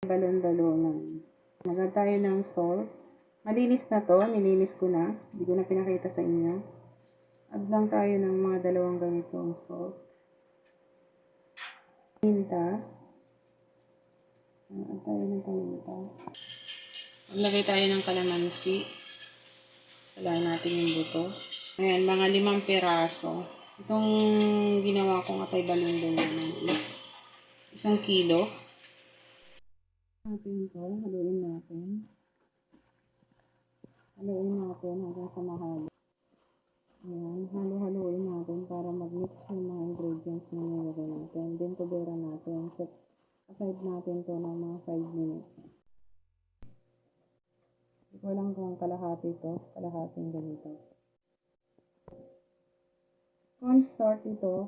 Balon-balonan. Magad tayo ng salt. Malinis na to, nilinis ko na. Hindi ko na pinakita sa inyo. Add lang tayo ng mga 2 ganitong salt. Paminta. Add tayo ng paminta. Maglagay tayo ng kalamansi. Salain natin yung buto. Ayan, mga 5 piraso. Itong ginawa kong atay balon-balonan is 1 kilo. Natin ito, haluin natin. Haluin natin hanggang sa mahalo. Ayan, halo-haluin natin para mag-mix yung mga ingredients na nilagay natin. Then, tubera natin. Set aside natin to ng mga 5 minutes. Hindi ko lang kung kalahati to. Kalahating ganito. Cornstarch ito.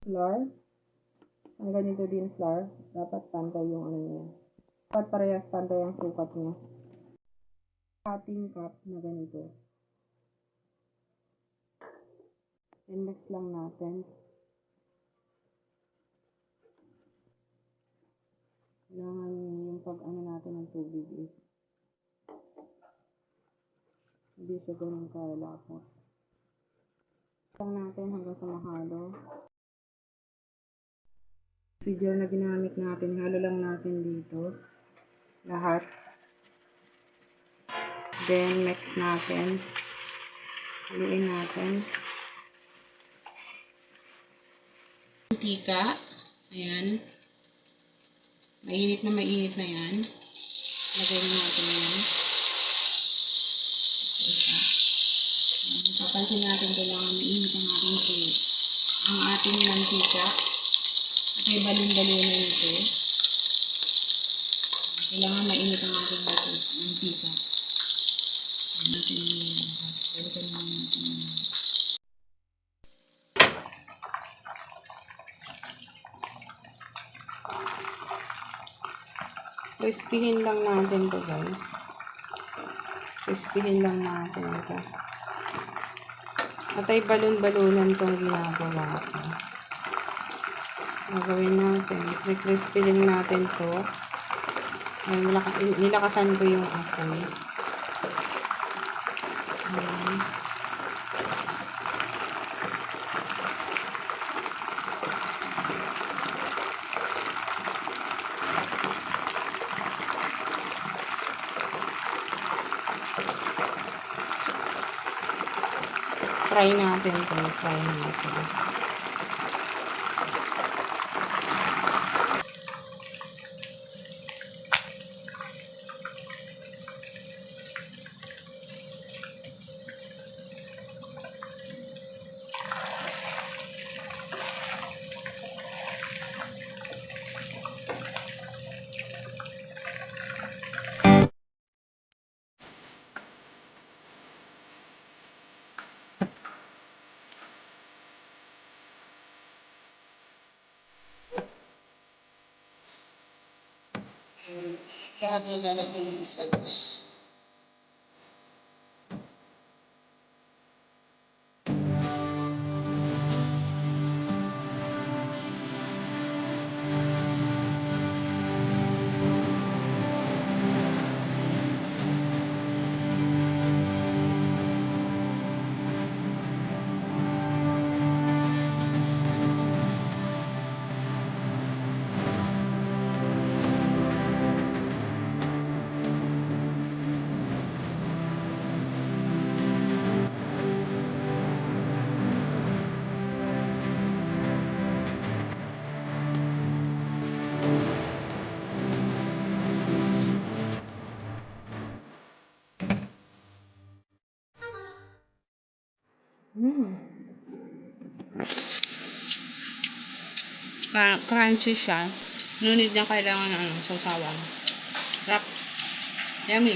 Flour. Ang ganito din flour. Dapat pantay yung ano niya. Dapat parehas pantay ang sukat niya. Kalahating cup na ganito. Then mix lang natin. Kailangan yung pag-ano natin ng tubig is hindi siya ganun kalapot. Lang natin hanggang sa mahalo. Procedure na ginamit natin, halo lang natin dito. Lahat. Then mix natin. Haluin natin. Mantika. Ayan. Mainit na yan. Lagay natin yan. Papansin natin kailangan mainit ang ating mantika. At ay balon-balonan ito. Kailangan mainit ang ating mantika. Ayan natin yung balikan natin yung crispyhin lang natin to guys. Crispyhin lang natin ito. At ay balon-balonan tong ginagawa ko. Gagawin natin. Crispy lang natin to. Ay, nilakasan ko yung apoy. Ayan. Try natin ito. Try natin. Kaya nilalagay yung isalos. Crunchy siya. Ngunit niya kailangan ng sausawan. Sarap. Yummy.